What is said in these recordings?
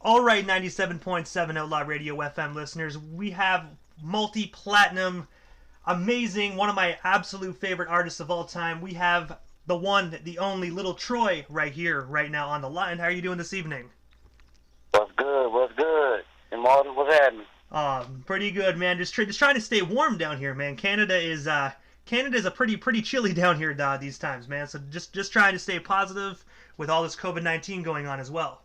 All right, 97.7 Outlaw Radio FM listeners, we have multi-platinum, amazing, one of my absolute favorite artists of all time. We have the one, the only Little Troy right here, right now on the line. How are you doing this evening? What's good? What's good? And Martin, what's happening? Pretty good, man. Just trying to stay warm down here, man. Canada's a pretty chilly down here these times, man. So just trying to stay positive with all this COVID-19 going on as well.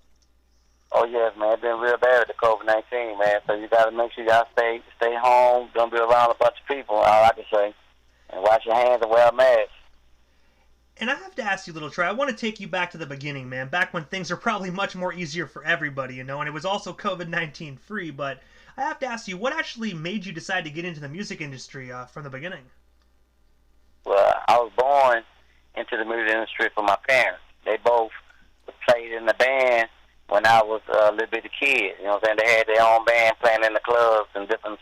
Oh yes, man. It's been real bad with the COVID-19, man. So you got to make sure y'all stay home. Don't be around a bunch of people. All I can say, and wash your hands and wear a mask. And I have to ask you, Little Troy, I want to take you back to the beginning, man. Back when things were probably much more easier for everybody, and it was also COVID-19 free. But I have to ask you, what actually made you decide to get into the music industry from the beginning? Well, I was born into the music industry from my parents. They both played in the band when I was a little bitty kid. You know what I'm saying? They had their own band playing in the clubs and different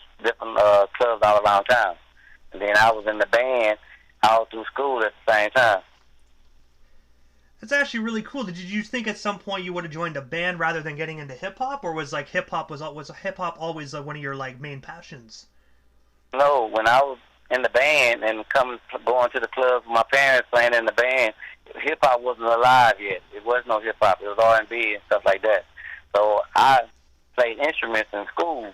clubs all around town. And then I was in the band all through school at the same time. That's actually really cool. Did you think at some point you would have joined a band rather than getting into hip hop, or was hip hop always one of your main passions? No, when I was in the band and going to the clubs with my parents playing in the band, hip hop wasn't alive yet. It was no hip hop. It was R&B and stuff like that. So I played instruments in school,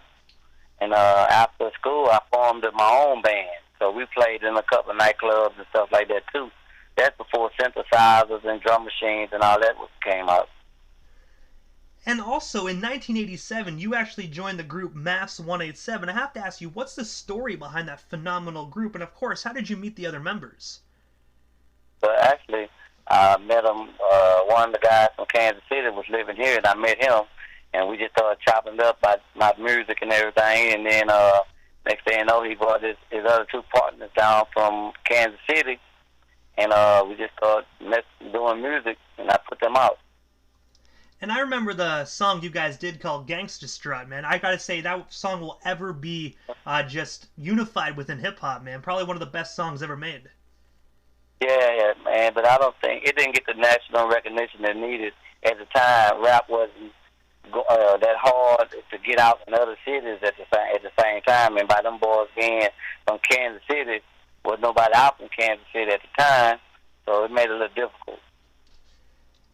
and after school I formed my own band. So we played in a couple of nightclubs and stuff like that too. That's before synthesizers and drum machines and all that came out. And also, in 1987, you actually joined the group Mass 187. I have to ask you, what's the story behind that phenomenal group? And of course, how did you meet the other members? But actually, I met him, one of the guys from Kansas City was living here, and I met him, and we just started chopping up about music and everything. And then next thing you know, he brought his other two partners down from Kansas City, and we just started doing music, and I put them out. And I remember the song you guys did called Gangsta Strut, man. I gotta say, that song will ever be just unified within hip-hop, man. Probably one of the best songs ever made. Yeah, man, but I don't think it didn't get the national recognition it needed at the time. Rap wasn't that hard to get out in other cities at the same time, and by them boys being from Kansas City, was nobody out from Kansas City at the time, so it made it a little difficult.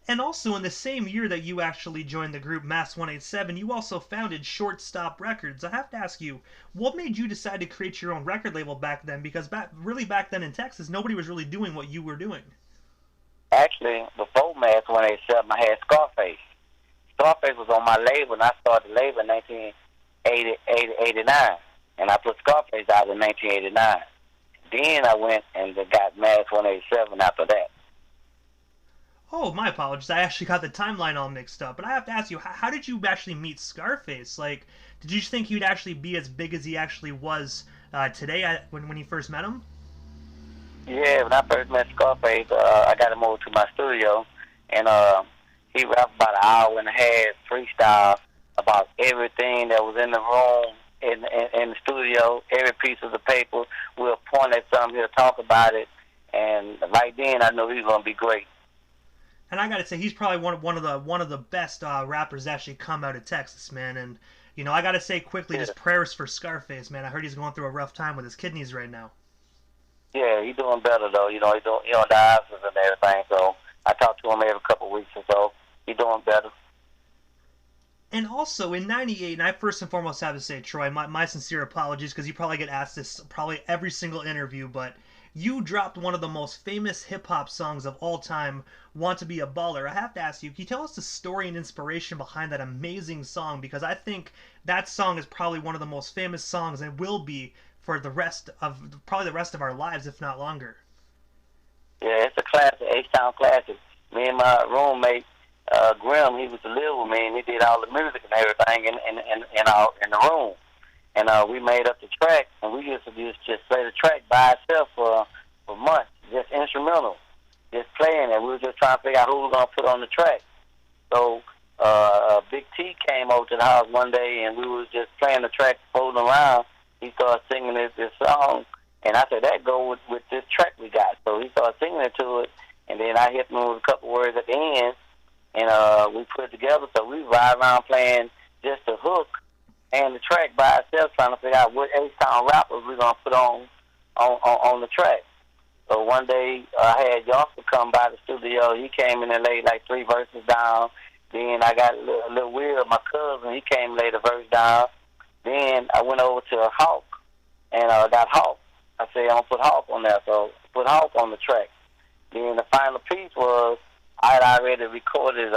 And also, in the same year that you actually joined the group Mass 187, you also founded Shortstop Records. I have to ask you, what made you decide to create your own record label back then? Because back then in Texas, nobody was really doing what you were doing. Actually, before Mass 187, I had Scarface. Scarface was on my label, and I started the label in 1989, and I put Scarface out in 1989. Then I went and got Mass 187 after that. Oh, my apologies. I actually got the timeline all mixed up. But I have to ask you, how did you actually meet Scarface? Did you think he'd actually be as big as he actually was today when you first met him? Yeah, when I first met Scarface, I got him over to my studio, and he rapped about an hour and a half freestyle about everything that was in the room, in the studio, every piece of the paper. We'll point at something, he'll talk about it, and right then I knew he was going to be great. And I gotta say, he's probably one of the best rappers actually come out of Texas, man. And I gotta say quickly, just prayers for Scarface, man. I heard he's going through a rough time with his kidneys right now. Yeah, he's doing better though. He on dialysis and everything. So I talk to him every couple of weeks or so. He's doing better. And also in '98, and I first and foremost have to say, Troy, my sincere apologies, because you probably get asked this probably every single interview, but you dropped one of the most famous hip-hop songs of all time, Want to Be a Baller. I have to ask you, can you tell us the story and inspiration behind that amazing song? Because I think that song is probably one of the most famous songs and will be for the rest of our lives, if not longer. Yeah, it's a classic, H-Town classic. Me and my roommate, Grim, he was to live with me, and he did all the music and everything in the room. And we made up the track, and we used to just play the track by itself for months, just instrumental, just playing it. We were just trying to figure out who we were going to put on the track. So Big T came over to the house one day, and we was just playing the track, folding around. He started singing this song, and I said, that go with this track we got. So he started singing it to it, and then I hit him with a couple words at the end, and we put it together. So we ride around playing just the hook and the track by itself, trying to figure out what H-Town rappers we're gonna put on the track. So one day I had Youngster come by the studio. He came in and laid like 3 verses down. Then I got a little weird. My cousin, he came and laid a verse down. Then I went over to Hawk and got Hawk. I said, I'm going to put Hawk on there. So put Hawk on the track. Then the final piece was I had already recorded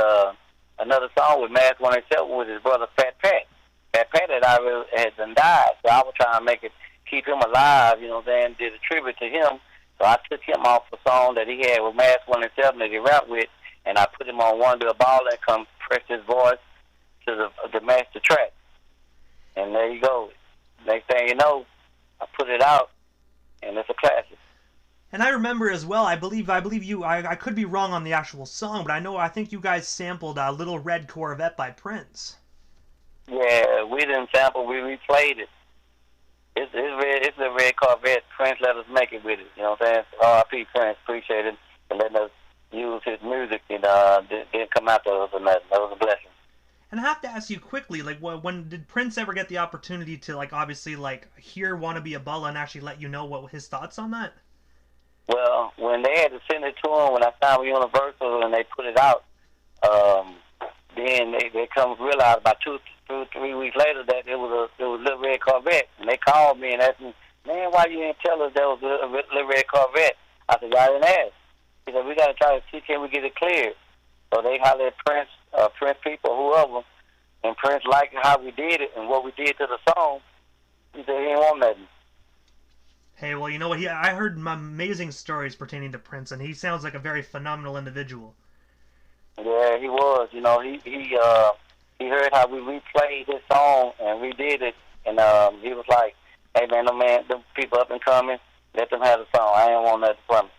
another song with Mass 187 with his brother Fat Pat. Fat Pat had done died. So I was trying to make it, keep him alive, you know what I'm saying, did a tribute to him. So I took him off a song that he had with Mass 187 that he rapped with, and I put him on One to a Ball and compressed his voice to the master track. And there you go. Next thing you know, I put it out, and it's a classic. And I remember as well, I believe you, I could be wrong on the actual song, but I think you guys sampled Little Red Corvette by Prince. Yeah, we didn't sample, we replayed it. It's a red Corvette. Prince let us make it with it. You know what I'm saying? R.I.P. Prince, appreciate it for letting us use his music and didn't come out to us or nothing. That was a blessing. And I have to ask you quickly, like, when did Prince ever get the opportunity to, like, obviously, like, hear "Wanna Be a Balla" and actually let you know what his thoughts on that? Well, when they had to send it to him, when I signed with Universal and they put it out, then they come realize about 3 weeks later that it was Little Red Corvette, and they called me and asked me, "Man, why you didn't tell us there was a Little Red Corvette?" I said, "Y'all didn't ask." He said, "We got to try to see can we get it cleared." So they hollered at Prince, Prince people, whoever, and Prince liked how we did it and what we did to the song. He said he didn't want nothing. Hey, well, you know what? I heard amazing stories pertaining to Prince, and he sounds like a very phenomenal individual. Yeah, he was. You know, he heard how we replayed his song and redid it, and he was like, "Hey man, them people up and coming, let them have the song. I ain't want nothing from it."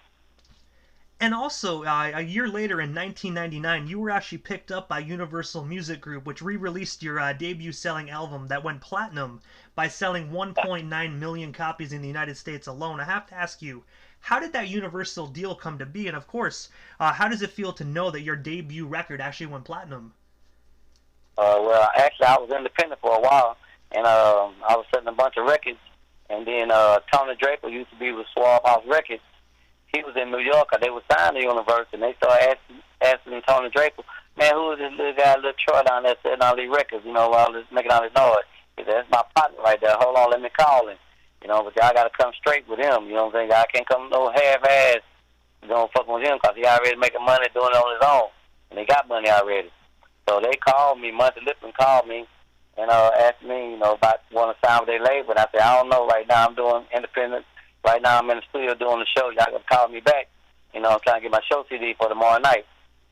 And also, a year later in 1999, you were actually picked up by Universal Music Group, which re-released your debut selling album that went platinum by selling 1.9 million copies in the United States alone. I have to ask you, how did that Universal deal come to be? And of course, how does it feel to know that your debut record actually went platinum? Well, actually, I was independent for a while, and I was selling a bunch of records. And then Tony Draper used to be with Swab House Records. He was in New York. They were signed to Universal, and they started asking Tony Draper, "Man, who is this little guy, little Troy down there selling all these records, you know, all this, making all this noise?" He said, "That's my partner right there. Hold on, let me call him. You know, but y'all got to come straight with him. You know what I'm saying? I can't come no half-ass, you know, fucking with him because he already making money doing it on his own, and he got money already." So they called me, Monty Lipton called me, and asked me, you know, about want to sign with their label. And I said, "I don't know. Right now I'm doing independent. Right now I'm in the studio doing the show. Y'all got to call me back. You know, I'm trying to get my show CD for tomorrow night."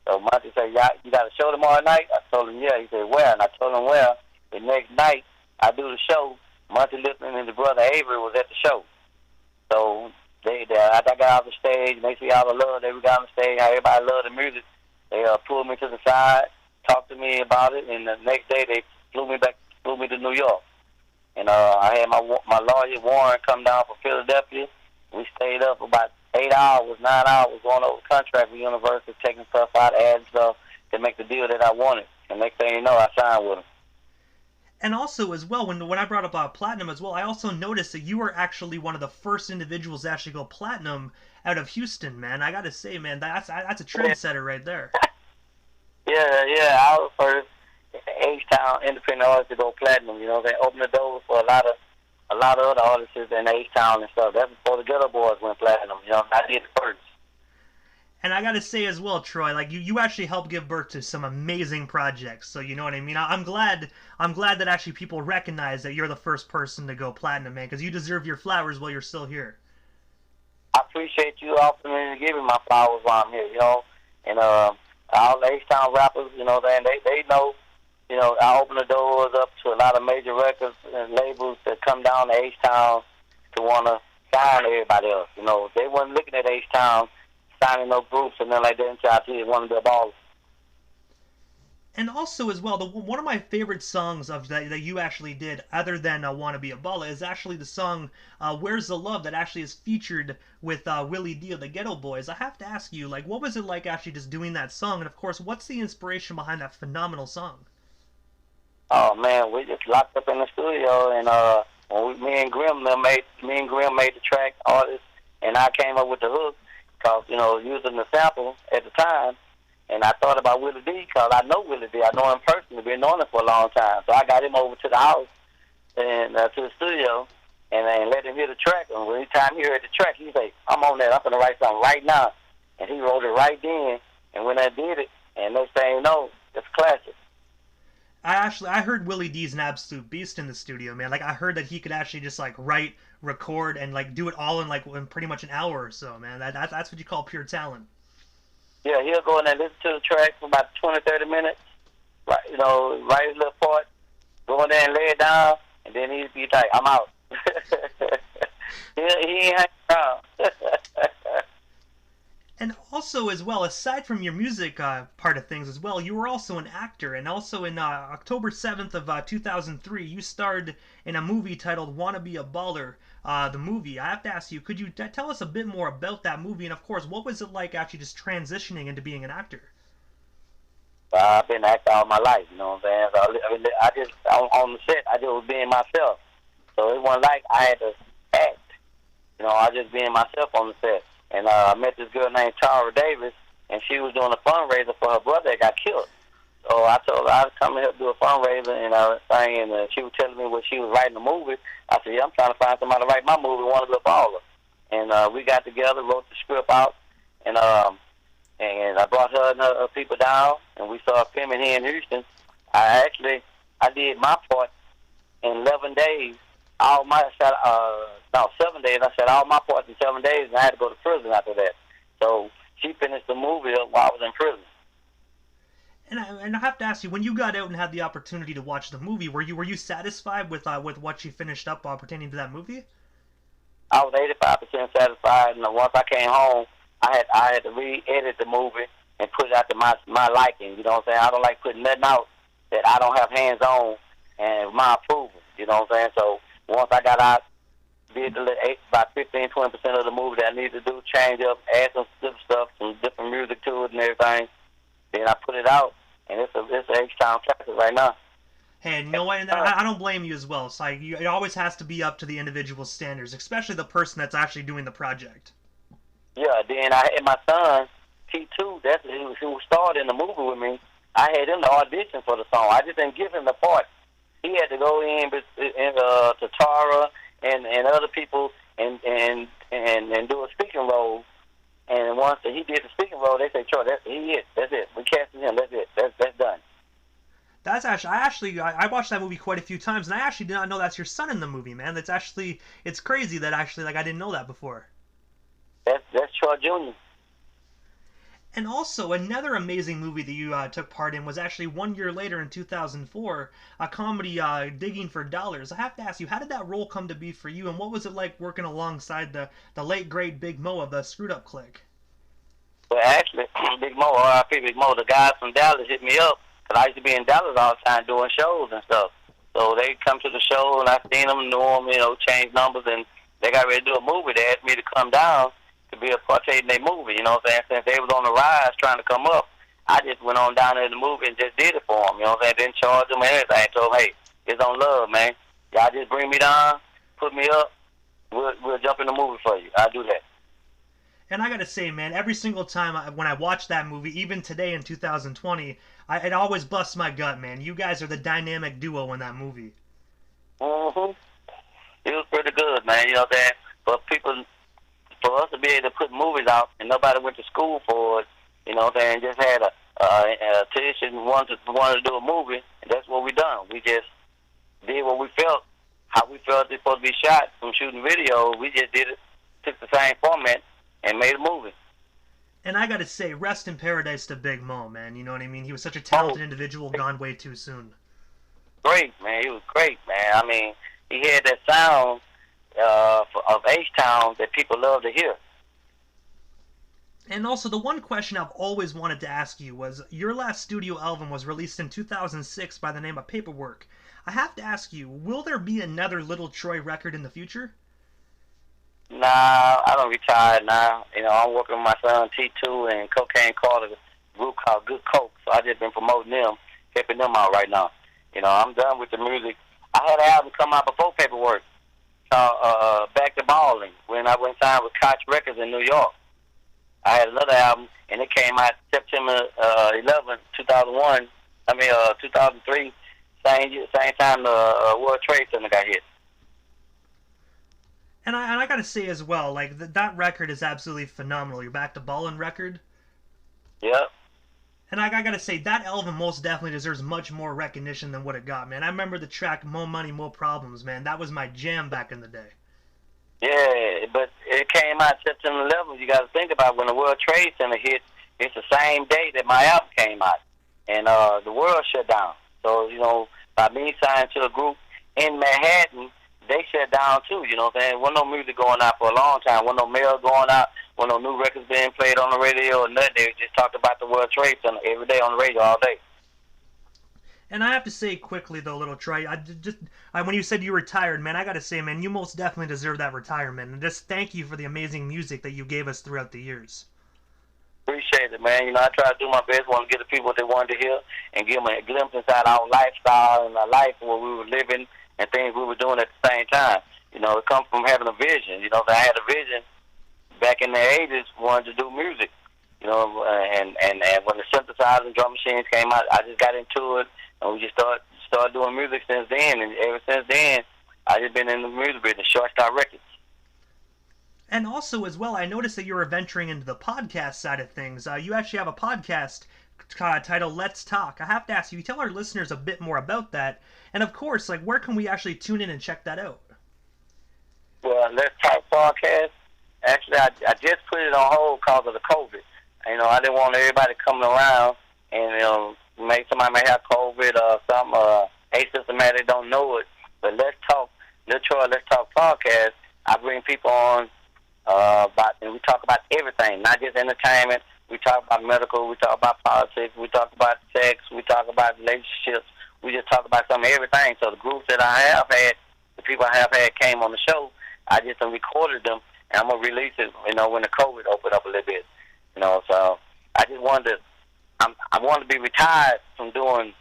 So Monty said, "Yeah, you got a show tomorrow night?" I told him, "Yeah." He said, "Where?" And I told him where. The next night I do the show. Monty Lipton and his brother Avery was at the show. So I got off the stage, and they see all the love that we got on the stage, how everybody loved the music. They pulled me to the side, talked to me about it, and the next day they flew me to New York. And I had my lawyer Warren come down from Philadelphia. We stayed up about 9 hours, going over the contract with Universal, taking stuff out, adding stuff to make the deal that I wanted. And next thing you know, I signed with them. And also, as well, when I brought up platinum as well, I also noticed that you were actually one of the first individuals to actually go platinum out of Houston, man. I gotta say, man, that's a trendsetter right there. Yeah, I was first H-Town independent artist to go platinum. You know, they opened the doors for a lot of other artists in H-Town and stuff. That's before the Ghetto Boys went platinum. You know, I did it first. And I gotta say as well, Troy, like you actually helped give birth to some amazing projects. So you know what I mean. I'm glad that actually people recognize that you're the first person to go platinum, man, because you deserve your flowers while you're still here. I appreciate you offering me to give me my flowers while I'm here. You know, and all the H-Town rappers, you know, they know. You know, I open the doors up to a lot of major records and labels that come down to H-Town to want to sign everybody else. You know, they weren't looking at H-Town signing no groups and nothing like that until I did one of their balls. And also as well, one of my favorite songs of that you actually did, other than "Wanna Be a Baller," is actually the song "Where's the Love" that actually is featured with Willie D of the Ghetto Boys. I have to ask you, like, what was it like actually just doing that song? And of course, what's the inspiration behind that phenomenal song? Oh man, we just locked up in the studio, and me and Grim made the track, artist, and I came up with the hook, cause using the sample at the time, and I thought about Willie D, cause I know Willie D, I know him personally, been knowing him for a long time, so I got him over to the house and to the studio, and let him hear the track. And every time he heard the track, he say, "I'm on that. I'm gonna write something right now," and he wrote it right then. And when I did it, and next thing you know, it's a classic. I heard Willie D's an absolute beast in the studio, man. Like I heard that he could actually just like write, record, and like do it all in like in pretty much an hour or so, man. That's what you call pure talent. Yeah, he'll go in there and listen to the track for about 20, 30 minutes. Right, write his little part, go in there and lay it down, and then he'd be like, "I'm out." he ain't hanging around. And also, as well, aside from your music part of things, as well, you were also an actor. And also, in October 7th of 2003, you starred in a movie titled "Wanna Be a Baller." The movie. I have to ask you, could you tell us a bit more about that movie? And of course, what was it like actually just transitioning into being an actor? I've been acting all my life, you know what I'm saying? So I just on the set, I just was being myself. So it wasn't like I had to act. I just being myself on the set. And I met this girl named Tara Davis, and she was doing a fundraiser for her brother that got killed. So I told her I'd come and help do a fundraiser and thing, and she was telling me what she was writing a movie. I said, "Yeah, I'm trying to find somebody to write my movie, Wanna Be a Baller." And we got together, wrote the script out, and I brought her and her people down, and we started filming here in Houston. I did my part in 11 days. 7 days. I said all my parts in 7 days, and I had to go to prison after that. So she finished the movie up while I was in prison. And I have to ask you, when you got out and had the opportunity to watch the movie, were you satisfied with what she finished up pertaining to that movie? I was 85% satisfied, and once I came home, I had to re-edit the movie and put it out to my liking. You know what I'm saying? I don't like putting nothing out that I don't have hands on and my approval. You know what I'm saying? So once I got out, did about 15-20% of the movie that I needed to do, change up, add some different stuff, some different music to it and everything. Then I put it out, and it's an H-Town classic right now. Hey, you know what? And I don't blame you as well. So it always has to be up to the individual standards, especially the person that's actually doing the project. Yeah, then I had my son, T2, who starred in the movie with me. I had him to audition for the song. I just didn't give him the part. He had to go in to Tara and other people and do a speaking role. And once he did the speaking role, they say, "Troy, that's it. We casted him. That's it. That's done." That's I watched that movie quite a few times, and I actually did not know that's your son in the movie, man. It's crazy that actually like I didn't know that before. That's Troy Jr. And also, another amazing movie that you took part in was actually 1 year later in 2004, a comedy, Digging for Dollars. I have to ask you, how did that role come to be for you, and what was it like working alongside the late, great Big Mo of the Screwed Up Clique? Well, actually, Big Mo, R.I.P. Big Mo, the guys from Dallas hit me up, because I used to be in Dallas all the time doing shows and stuff. So they come to the show, and I seen them, knew them, change numbers, and they got ready to do a movie. They asked me to come down to be a partaker in their movie, you know what I'm saying? Since they was on the rise trying to come up, I just went on down there in the movie and just did it for them, you know what I'm saying? Didn't charge them or anything. I told them, hey, it's on love, man. Y'all just bring me down, put me up, we'll jump in the movie for you. I'll do that. And I gotta say, man, every single time when I watch that movie, even today in 2020, it always busts my gut, man. You guys are the dynamic duo in that movie. Mm-hmm. It was pretty good, man, you know what I'm saying? For us to be able to put movies out and nobody went to school for it, you know what I'm saying, just had a tuition, wanted to do a movie, and that's what we done. We just did what we felt, how we felt it's supposed to be shot from shooting video. We just did it, took the same format, and made a movie. And I gotta say, rest in paradise to Big Mo, man. You know what I mean? He was such a talented individual, gone way too soon. Great, man. He was great, man. I mean, he had that sound of H-Town that people love to hear. And also, the one question I've always wanted to ask you was your last studio album was released in 2006 by the name of Paperwork. I have to ask you, will there be another Little Troy record in the future? Nah, I don't retire now. You know, I'm working with my son T2 and Cocaine Carter, a group called Good Coke. So I just been promoting them, helping them out right now. You know, I'm done with the music. I had an album come out before Paperwork called Back to Balling when I went signed with Koch Records in New York. I had another album, and it came out September 11, 2001. 2003, same time the World Trade Center got hit. And I gotta say as well, like that record is absolutely phenomenal. Your Back to Ballin' record. Yep. And I gotta say that album most definitely deserves much more recognition than what it got, man. I remember the track "More Money, More Problems," man. That was my jam back in the day. Yeah, but it came out September 11th. You got to think about when the World Trade Center hit. It's the same day that my album came out, and the world shut down. So you know, by me signing to a group in Manhattan, they shut down too. You know what I'm saying? Wasn't no music going out for a long time. Wasn't no mail going out. Wasn't no new records being played on the radio or nothing. They just talked about the World Trade Center every day on the radio all day. And I have to say quickly though, Little Troy, when you said you retired, man, I gotta say, man, you most definitely deserve that retirement. And just thank you for the amazing music that you gave us throughout the years. Appreciate it, man. You know, I try to do my best, want to get the people what they wanted to hear, and give them a glimpse inside our lifestyle and our life, where we were living and things we were doing at the same time. You know, it comes from having a vision. You know, I had a vision back in the 80s, wanted to do music. You know, and when the synthesizer and drum machines came out, I just got into it. And we just started doing music since then, and ever since then, I just been in the music business, Short Star Records. And also, as well, I noticed that you were venturing into the podcast side of things. You actually have a podcast titled Let's Talk. I have to ask you, tell our listeners a bit more about that, and of course, like, where can we actually tune in and check that out? Well, Let's Talk podcast. Actually, I just put it on hold because of the COVID. You know, I didn't want everybody coming around and somebody may have COVID or something, asymptomatic, don't know it. But Let's Talk, Let's Talk podcast. I bring people on and we talk about everything, not just entertainment. We talk about medical, we talk about politics, we talk about sex, we talk about relationships. We just talk about some of everything. So the groups that I have had, the people I have had came on the show, I just recorded them, and I'm going to release it, you know, when the COVID opened up a little bit. You know, so I just wanted to, I wanted to be retired from doing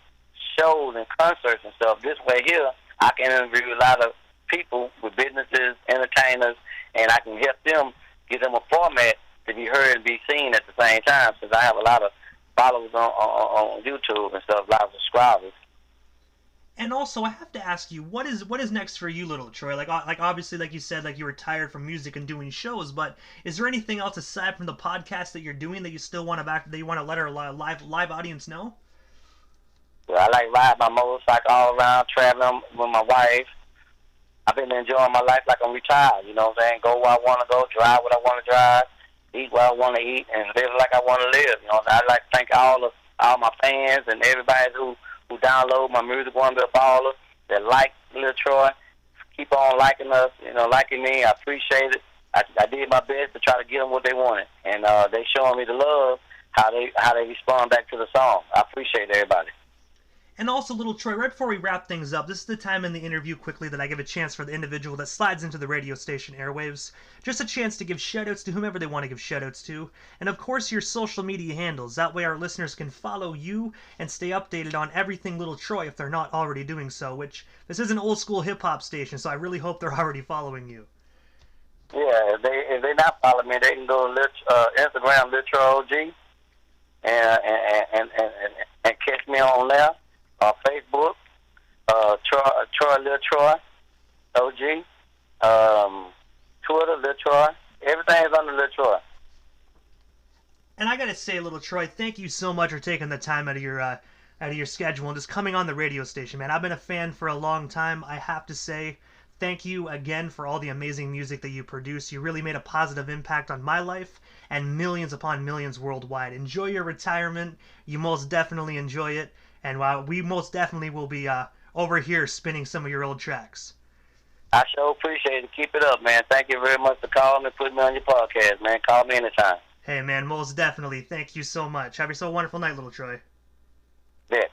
shows and concerts and stuff. This way here, I can interview a lot of people with businesses, entertainers, and I can help them, give them a format to be heard and be seen at the same time, since I have a lot of followers on YouTube and stuff, a lot of subscribers. And also, I have to ask you, what is next for you, Little Troy? Like obviously, like you said, like you retired from music and doing shows, but is there anything else aside from the podcast that you're doing that you still want to let our live audience know? Well, I like riding my motorcycle all around, traveling with my wife. I've been enjoying my life like I'm retired. You know what I'm saying? Go where I want to go, drive what I want to drive, eat what I want to eat, and live like I want to live. You know, I'd like to thank all my fans and everybody who download my music, want to be a baller, that like Little Troy. Keep on liking us, you know, liking me. I appreciate it. I did my best to try to get them what they wanted, and they showing me the love, how they respond back to the song. I appreciate everybody. And also, Little Troy, right before we wrap things up, this is the time in the interview quickly that I give a chance for the individual that slides into the radio station airwaves. Just a chance to give shoutouts to whomever they want to give shoutouts to. And of course, your social media handles. That way our listeners can follow you and stay updated on everything Little Troy if they're not already doing so, which this is an old school hip hop station, so I really hope they're already following you. Yeah, if they not following me, they can go to Instagram, Little Troy OG, and catch me on there. Facebook, Troy Lil Troy, OG, Twitter, Lil Troy. Everything is under Lil Troy. And I gotta say, Little Troy, thank you so much for taking the time out of your schedule and just coming on the radio station, man. I've been a fan for a long time. I have to say, thank you again for all the amazing music that you produce. You really made a positive impact on my life and millions upon millions worldwide. Enjoy your retirement. You most definitely enjoy it. And we most definitely will be over here spinning some of your old tracks. I sure appreciate it. Keep it up, man. Thank you very much for calling and putting me on your podcast, man. Call me anytime. Hey, man, most definitely. Thank you so much. Have yourself a wonderful night, little Troy. Yeah.